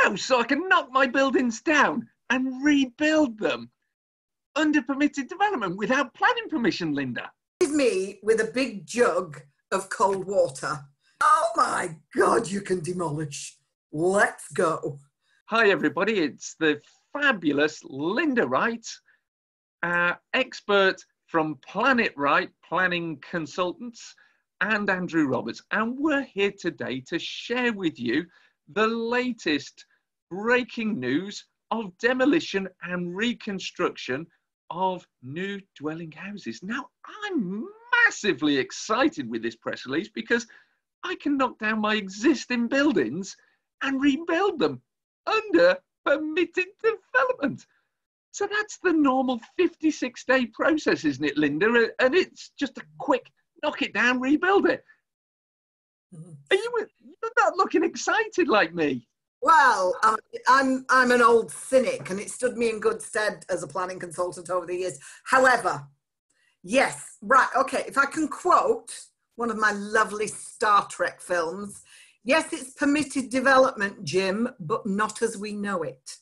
house so I can knock my buildings down and rebuild them under permitted development without planning permission, Linda. It's me with a big jug of cold water. Oh my God, you can demolish. Let's go. Hi, everybody. It's the fabulous Linda Wright, expert from Planet Right Planning Consultants, and Andrew Roberts. And we're here today to share with you the latest breaking news of demolition and reconstruction of new dwelling houses. Now, I'm massively excited with this press release because I can knock down my existing buildings and rebuild them under permitted development. So that's the normal 56-day process, isn't it, Linda? And it's just a quick knock it down, rebuild it. You're not looking excited like me. Well, I'm an old cynic, and it stood me in good stead as a planning consultant over the years. However, yes, right, okay, if I can quote one of my lovely Star Trek films, yes, it's permitted development, Jim, but not as we know it.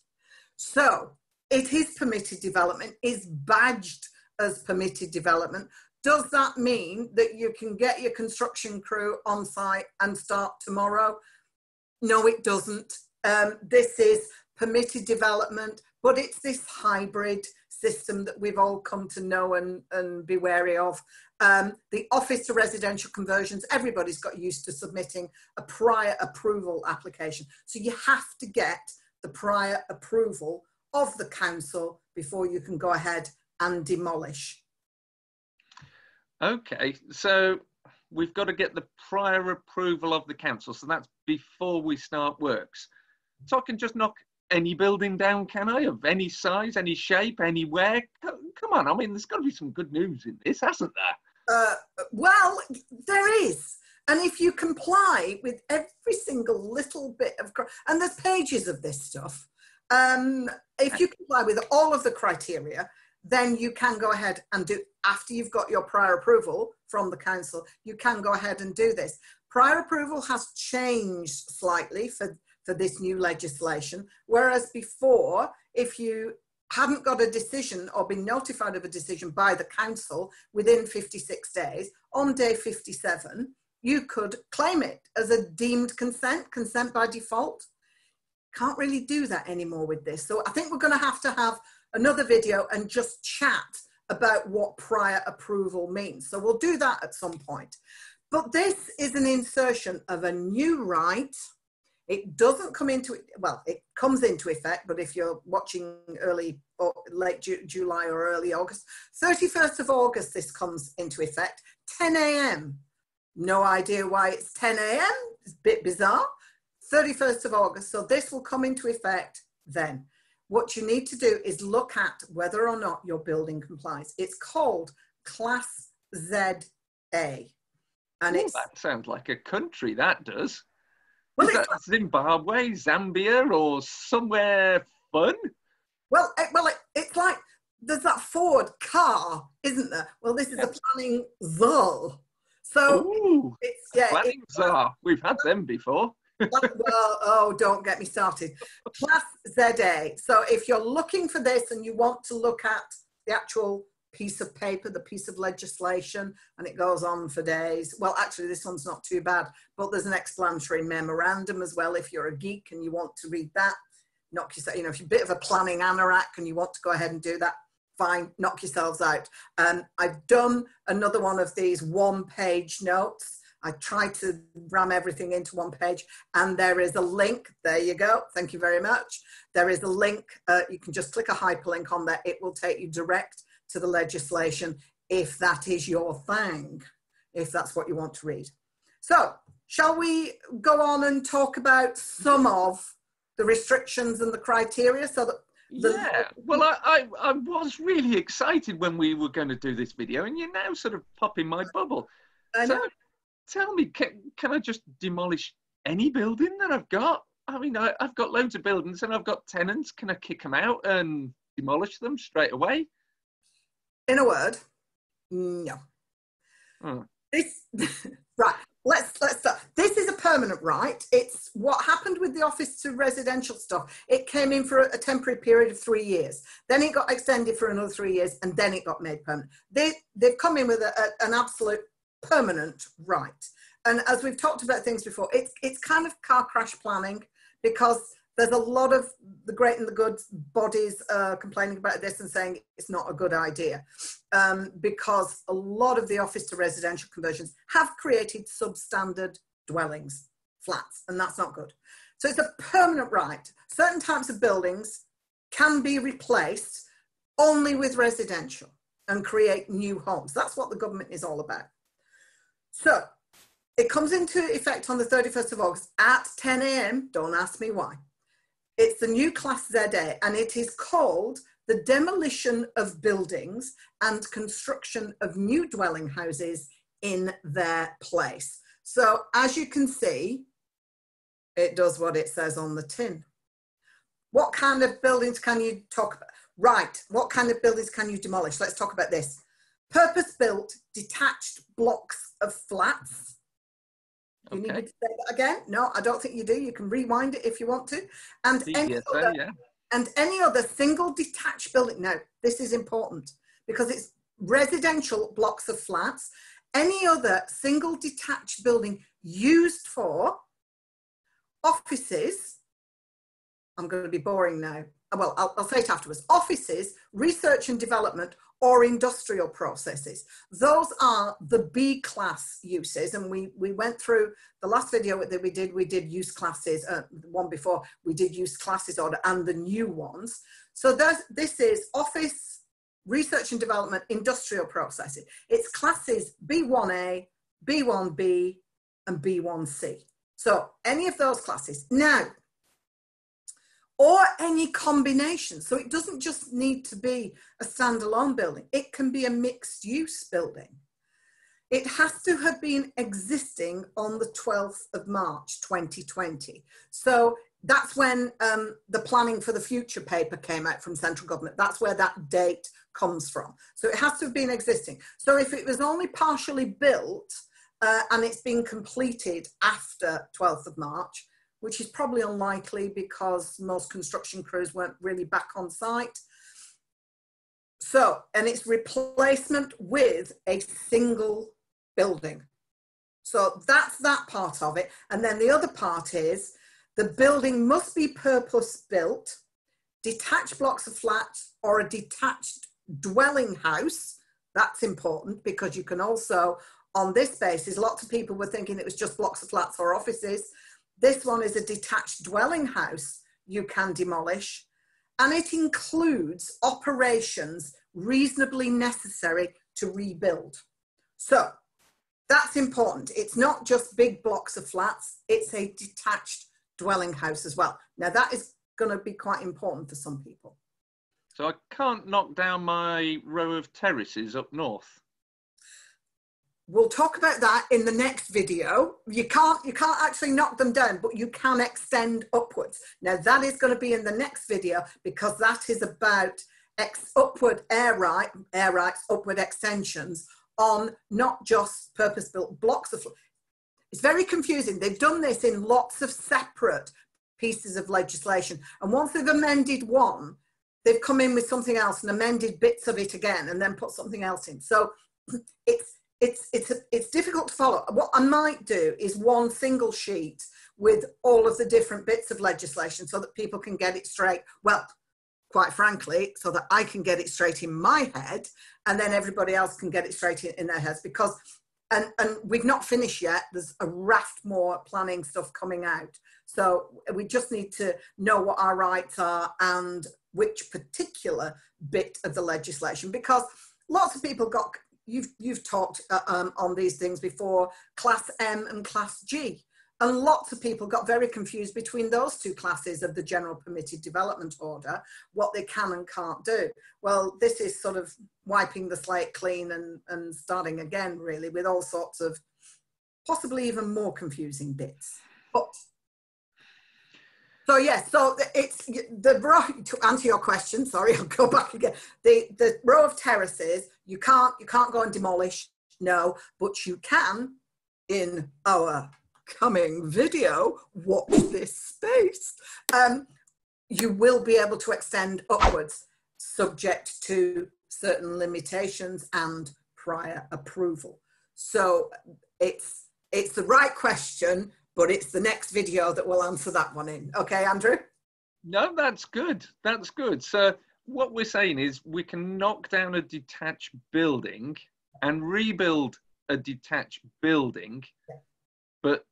So it is permitted development, is badged as permitted development. Does that mean that you can get your construction crew on site and start tomorrow? No, it doesn't. This is permitted development, but it's this hybrid system that we've all come to know and be wary of. The office to residential conversions, everybody's got used to submitting a prior approval application. So you have to get the prior approval of the council before you can go ahead and demolish. Okay, so we've got to get the prior approval of the council. So that's before we start works. So I can just knock any building down, can I? Of any size, any shape, anywhere? Come on, I mean, there's got to be some good news in this, hasn't there? Well, there is. And if you comply with every single little bit of, and there's pages of this stuff, if you comply with all of the criteria, then you can go ahead and do, after you've got your prior approval from the council, you can go ahead and do this. Prior approval has changed slightly for this new legislation, whereas before, if you hadn't got a decision or been notified of a decision by the council within 56 days, on day 57, you could claim it as a deemed consent by default. Can't really do that anymore with this. So I think we're going to have another video and just chat about what prior approval means. So we'll do that at some point. But this is an insertion of a new right. It doesn't come into, well, it comes into effect, but if you're watching early or late July or early August, 31st of August, this comes into effect, 10 a.m. No idea why it's 10 a.m. It's a bit bizarre. 31st of August. So this will come into effect then. What you need to do is look at whether or not your building complies. It's called Class ZA. And that sounds like a country, that does. Well, is that Zimbabwe, Zambia, or somewhere fun? Well, it's like there's that Ford car, isn't there? Well, this is a planning czar. So planning czar. We've had them before. Well, oh, don't get me started. Class ZA. So if you're looking for this and you want to look at the actual piece of paper, the piece of legislation, and it goes on for days. Well, actually, this one's not too bad, but there's an explanatory memorandum as well. If you're a geek and you want to read that, knock yourself, you know, if you're a bit of a planning anorak and you want to go ahead and do that, fine, knock yourselves out. I've done another one of these one-page notes. I try to ram everything into one page, and there is a link. There you go. Thank you very much. There is a link. You can just click a hyperlink on there. It will take you direct to the legislation if that is your thing, if that's what you want to read. So shall we go on and talk about some of the restrictions and the criteria? So that well, I was really excited when we were going to do this video, and you're now sort of popping my bubble. I know. So tell me, can I just demolish any building that I've got? I mean, I've got loads of buildings and I've got tenants. Can I kick them out and demolish them straight away? In a word, no. This right. Let's start. This is a permanent right. It's what happened with the office to residential stuff, it came in for a temporary period of 3 years. Then it got extended for another 3 years, and then it got made permanent. They've come in with an absolute permanent right. And as we've talked about things before, it's kind of car crash planning, because there's a lot of the great and the good bodies complaining about this and saying it's not a good idea, because a lot of the office to residential conversions have created substandard dwellings, flats, and that's not good. So it's a permanent right. Certain types of buildings can be replaced only with residential and create new homes. That's what the government is all about. So it comes into effect on the 31st of August at 10 a.m. Don't ask me why. It's the new Class ZA, and it is called the Demolition of Buildings and Construction of New Dwelling Houses in Their Place. So as you can see, it does what it says on the tin. What kind of buildings can you talk about? Right, what kind of buildings can you demolish? Let's talk about this. Purpose-built detached blocks of flats. You need me to say that again? No, I don't think you do. You can rewind it if you want to. And any other single detached building. Now, this is important because it's residential blocks of flats. Any other single detached building used for offices. I'm going to be boring now. Well, I'll say it afterwards. Offices, research and development, or industrial processes. Those are the B class uses, and we went through the last video that we did use classes, the one before we did use classes order and the new ones. So this is office, research and development, industrial processes. It's classes B1A, B1B, and B1C. So any of those classes. Now, or any combination. So it doesn't just need to be a standalone building. It can be a mixed use building. It has to have been existing on the 12th of March, 2020. So that's when the Planning for the Future paper came out from central government. That's where that date comes from. So it has to have been existing. So if it was only partially built and it's been completed after 12th of March, which is probably unlikely because most construction crews weren't really back on site. So, and it's replacement with a single building. So that's that part of it. And then the other part is the building must be purpose built, detached blocks of flats, or a detached dwelling house. That's important because you can also, on this basis, lots of people were thinking it was just blocks of flats or offices. This one is a detached dwelling house you can demolish, and it includes operations reasonably necessary to rebuild. So that's important. It's not just big blocks of flats, it's a detached dwelling house as well. Now that is going to be quite important for some people. So I can't knock down my row of terraces up north. We'll talk about that in the next video. You can't actually knock them down, but you can extend upwards. Now that is going to be in the next video because that is about upward air rights, upward extensions on not just purpose-built blocks of. It's very confusing. They've done this in lots of separate pieces of legislation, and once they've amended one, they've come in with something else and amended bits of it again, and then put something else in. So it's difficult to follow. What I might do is one single sheet with all of the different bits of legislation so that people can get it straight. Well, quite frankly, so that I can get it straight in my head and then everybody else can get it straight in their heads, because, and we've not finished yet. There's a raft more planning stuff coming out. So we just need to know what our rights are and which particular bit of the legislation, because lots of people got, you've talked on these things before, Class M and Class G. And lots of people got very confused between those two classes of the General Permitted Development Order, what they can and can't do. Well, this is sort of wiping the slate clean and starting again, really, with all sorts of possibly even more confusing bits. But so yes, so it's the row, to answer your question, sorry, I'll go back again. The row of terraces, you can't go and demolish, no, but you can in our upcoming video, watch this space, you will be able to extend upwards, subject to certain limitations and prior approval. So it's the right question, but it's the next video that will answer that one in. Okay, Andrew? No, that's good. That's good. So what we're saying is we can knock down a detached building and rebuild a detached building. But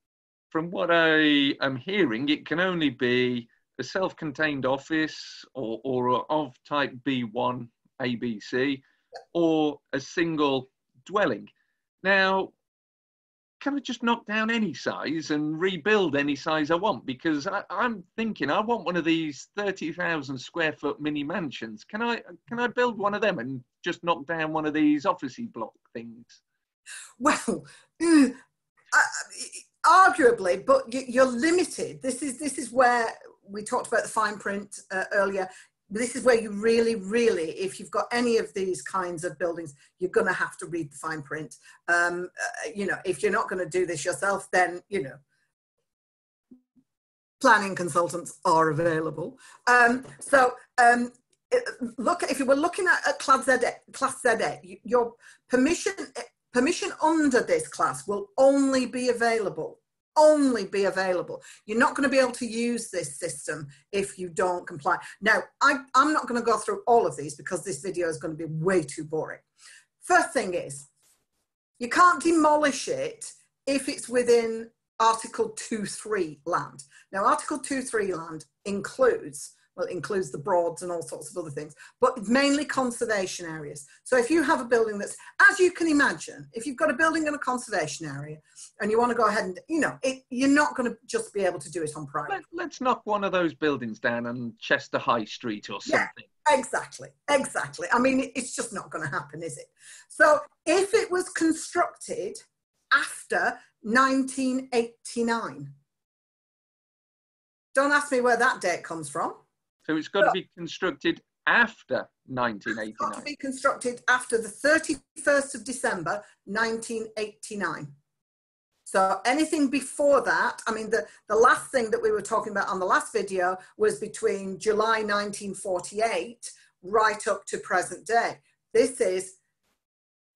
from what I am hearing, it can only be a self-contained office or of type B1, ABC, or a single dwelling. Now, can I just knock down any size and rebuild any size I want? Because I'm thinking I want one of these 30,000 square foot mini mansions. Can I build one of them and just knock down one of these officey block things? Well, arguably, but you're limited. This is where we talked about the fine print earlier. This is where you really, if you've got any of these kinds of buildings, you're going to have to read the fine print. You know, if you're not going to do this yourself, then, you know, planning consultants are available. Look, if you were looking at Class ZA, your permission under this class will only be available. You're not going to be able to use this system if you don't comply. Now, I'm not going to go through all of these because this video is going to be way too boring. First thing is, you can't demolish it if it's within Article 2.3 land. Now, Article 2.3 land includes the Broads and all sorts of other things, but it's mainly conservation areas. So if you have a building that's, as you can imagine, if you've got a building in a conservation area and you want to go ahead and, you know, you're not going to just be able to do it on private. Let's knock one of those buildings down on Chester High Street or something. Yeah, exactly. I mean, it's just not going to happen, is it? So if it was constructed after 1989, don't ask me where that date comes from. So it's got to be constructed after 1989. It's got to be constructed after the 31st of December, 1989. So anything before that, I mean, the last thing that we were talking about on the last video was between July 1948 right up to present day. This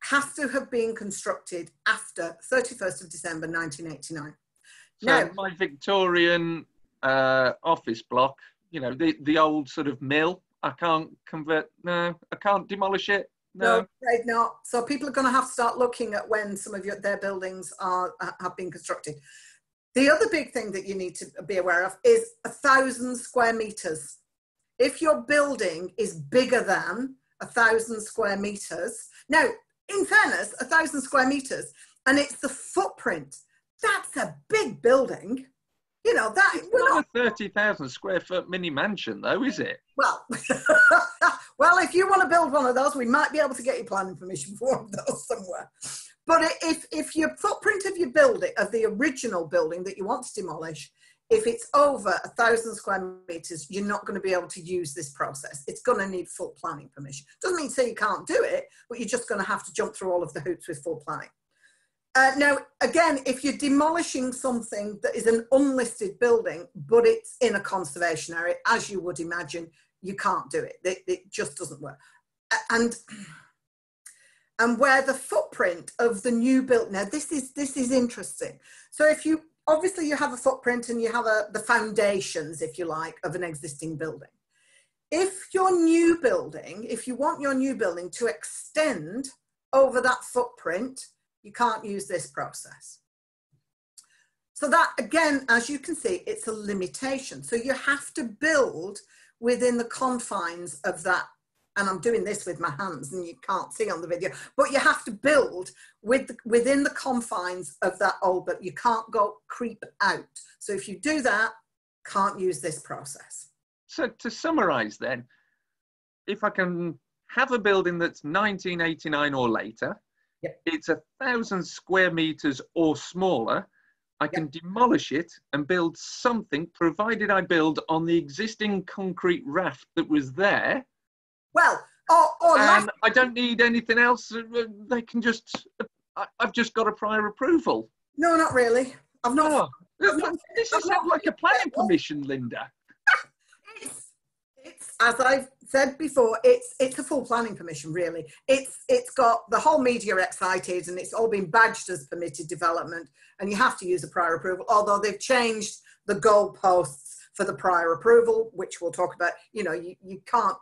has to have been constructed after 31st of December, 1989. So now, my Victorian office block, you know, the old sort of mill, I can't convert, no, I can't demolish it. No, afraid not. So people are going to have to start looking at when some of their buildings have been constructed. The other big thing that you need to be aware of is 1,000 square meters. If your building is bigger than 1,000 square meters, now, in fairness, 1,000 square meters, and it's the footprint, that's a big building. You know, that it's not a 30,000 square foot mini mansion, though, is it? Well, well, if you want to build one of those, we might be able to get you planning permission for one of those somewhere. But if your footprint of your building, of the original building that you want to demolish, if it's over 1,000 square meters, you're not going to be able to use this process. It's going to need full planning permission. Doesn't mean to say you can't do it, but you're just going to have to jump through all of the hoops with full planning. Now, again, if you're demolishing something that is an unlisted building, but it's in a conservation area, as you would imagine, you can't do it. It just doesn't work. And where the footprint of the new build, now this is interesting. So if you, obviously you have a footprint and you have the foundations, if you like, of an existing building. If your new building, if you want your new building to extend over that footprint, you can't use this process. So that, again, as you can see, it's a limitation. So you have to build within the confines of that. And I'm doing this with my hands and you can't see on the video, but you have to build within the confines of that old, but you can't go creep out. So if you do that, can't use this process. So to summarize then, if I can have a building that's 1989 or later, yep, it's 1,000 square meters or smaller, I can demolish it and build something, provided I build on the existing concrete raft that was there. Well, and I don't need anything else. They can just, I've just got a prior approval. No, not really. I've not. Oh, I've not this sounds like a planning permission, Linda. It's as I've said before, it's a full planning permission, really. It's got the whole media excited, and it's all been badged as permitted development, and you have to use a prior approval, although they've changed the goalposts for the prior approval, which we'll talk about. You know, you can't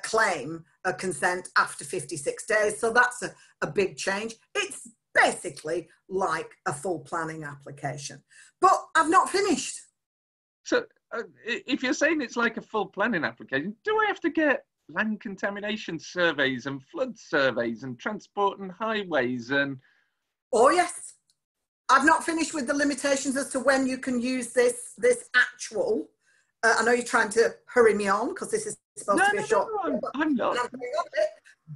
claim a consent after 56 days, so that's a big change. It's basically like a full planning application, but I've not finished. So if you're saying it's like a full planning application, do I have to get land contamination surveys and flood surveys and transport and highways and... Oh yes, I've not finished with the limitations as to when you can use this actual. I know you're trying to hurry me on because this is supposed to be a short. No, I'm not.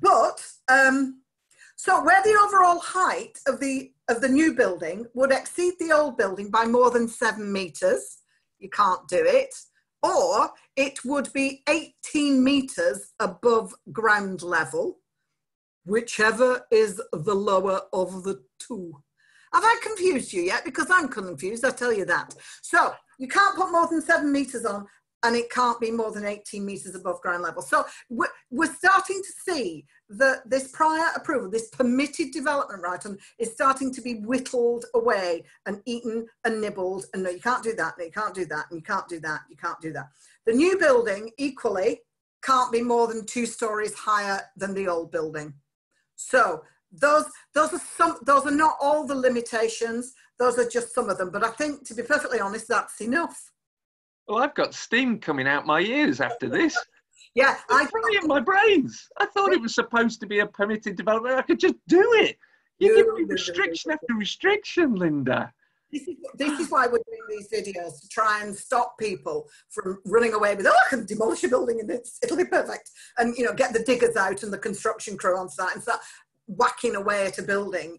But so where the overall height of the new building would exceed the old building by more than 7 meters, you can't do it, or it would be 18 meters above ground level, whichever is the lower of the two. Have I confused you yet? Because I'm confused, I tell you that. So you can't put more than 7 meters on, and it can't be more than 18 meters above ground level. So we're starting to see that this prior approval, this permitted development right, is starting to be whittled away and eaten and nibbled. And no, you can't do that, no, you can't do that, and you can't do that, you can't do that. The new building equally can't be more than 2 stories higher than the old building. So those are not all the limitations, those are just some of them. But I think, to be perfectly honest, that's enough. Well, I've got steam coming out my ears after this. Yeah, it's really in my brains. I thought it was supposed to be a permitted development. I could just do it. You give me restriction after restriction, Linda. This is why we're doing these videos, to try and stop people from running away with, oh, I can demolish a building and it'll be perfect. And, you know, get the diggers out and the construction crew on site and start whacking away at a building.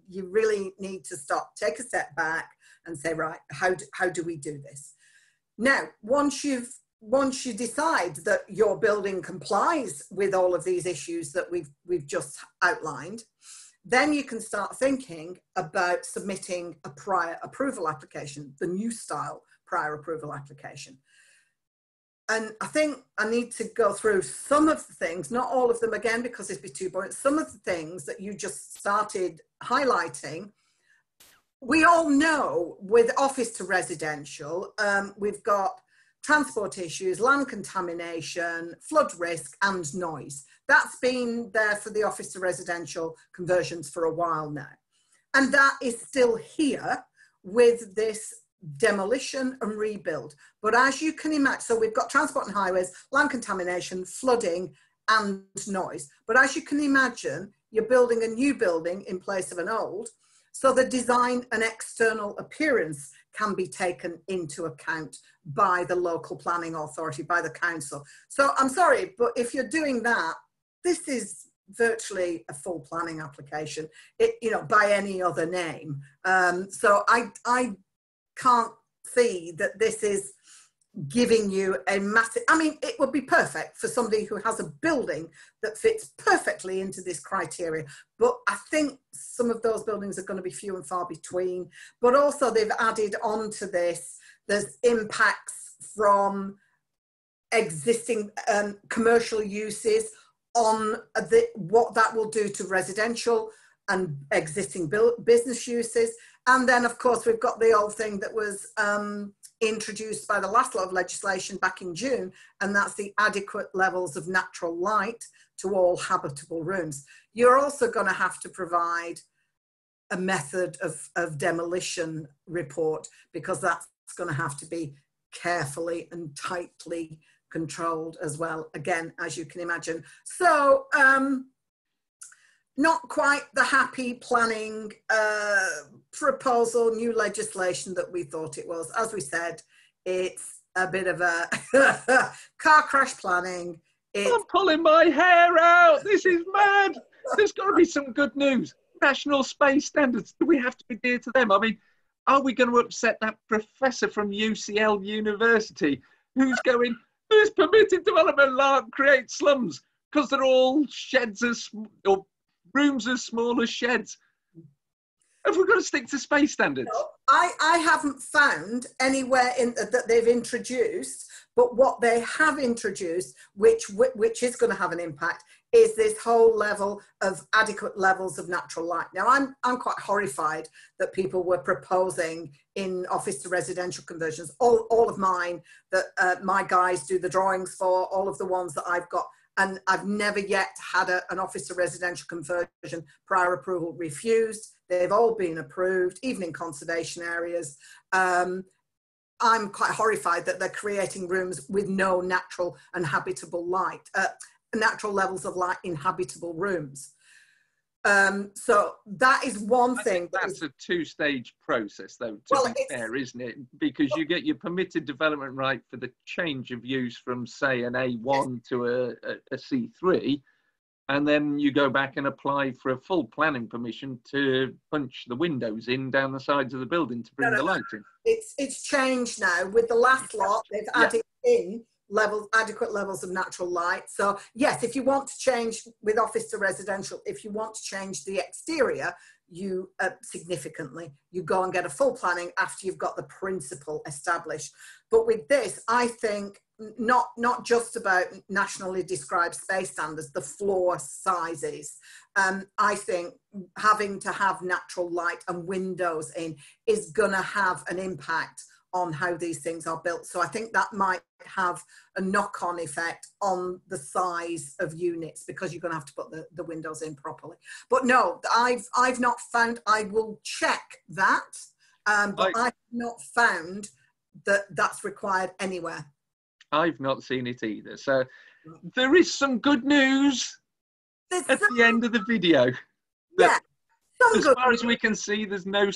You really need to stop, take a step back and say, right, how do we do this? Now, once you decide that your building complies with all of these issues that we've just outlined, then you can start thinking about submitting a prior approval application, the new style prior approval application. And I think I need to go through some of the things, not all of them again, because it'd be too boring. Some of the things that you just started highlighting. We all know with office to residential, we've got transport issues, land contamination, flood risk, and noise. That's been there for the office to residential conversions for a while now. And that is still here with this demolition and rebuild. But as you can imagine, so we've got transport and highways, land contamination, flooding, and noise. But as you can imagine, you're building a new building in place of an old. So the design and external appearance can be taken into account by the local planning authority, by the council. So I'm sorry, but if you're doing that, this is virtually a full planning application, by any other name. So I can't see that this is giving you a massive, I mean, it would be perfect for somebody who has a building that fits perfectly into this criteria. But I think some of those buildings are going to be few and far between. But also they've added on to this, there's impacts from existing commercial uses on what that will do to residential and existing business uses. And then, of course, we've got the old thing that was introduced by the last lot of legislation back in June, and that's the adequate levels of natural light to all habitable rooms. You're also going to have to provide a method of demolition report, because that's going to have to be carefully and tightly controlled as well, again, as you can imagine. So not quite the happy planning proposal, new legislation that we thought it was. As we said, it's a bit of a car crash planning. I'm pulling my hair out. This is mad. There's got to be some good news. National space standards. Do we have to adhere to them? I mean, are we going to upset that professor from UCL University who's permitted development aren't create slums because they're all sheds or rooms as small as sheds? Have we got to stick to space standards? No, I haven't found anywhere that they've introduced, but what they have introduced, which is going to have an impact, is this whole level of adequate levels of natural light. Now, I'm quite horrified that people were proposing in office to residential conversions, all of mine that my guys do the drawings for, all of the ones that I've got, and I've never yet had an office to residential conversion prior approval refused. They've all been approved, even in conservation areas. I'm quite horrified that they're creating rooms with no natural and habitable light, natural levels of light in habitable rooms. So that is one thing. That's a two-stage process, though, to be fair, isn't it? Because you get your permitted development right for the change of use from, say, an A1 to a C3, and then you go back and apply for a full planning permission to punch the windows in down the sides of the building to bring the light in. It's changed now. With the last lot, they've added in adequate levels of natural light. So yes, if you want to change with office to residential, if you want to change the exterior, you significantly, you go and get a full planning after you've got the principle established. But with this, I think not just about nationally described space standards, the floor sizes. I think having to have natural light and windows in is going to have an impact on how these things are built. So I think that might have a knock-on effect on the size of units, because you're going to have to put the windows in properly. But no, I've not found, I will check that, but I've not found that that's required anywhere. I've not seen it either. So there is some good news at the end of the video. Yeah. As far as we can see, there's no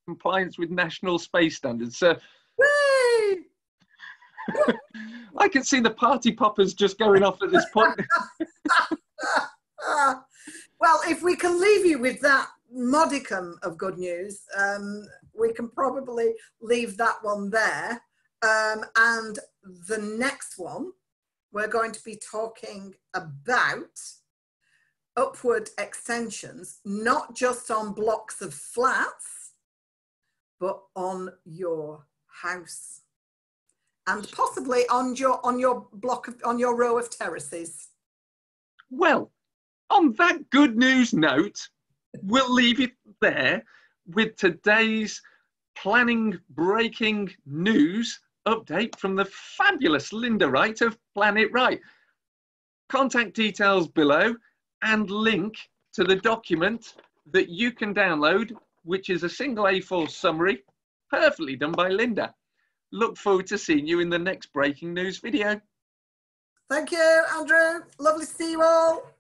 compliance with national space standards. So I can see the party poppers just going off at this point. Well, if we can leave you with that modicum of good news, we can probably leave that one there. And the next one, we're going to be talking about upward extensions, not just on blocks of flats, but on your house, and possibly on your block on your row of terraces. Well, on that good news note, we'll leave it there with today's planning breaking news update from the fabulous Linda Wright of Planet Right. Contact details below and link to the document that you can download, which is a single A4 summary, perfectly done by Linda. Look forward to seeing you in the next breaking news video. Thank you, Andrew. Lovely to see you all.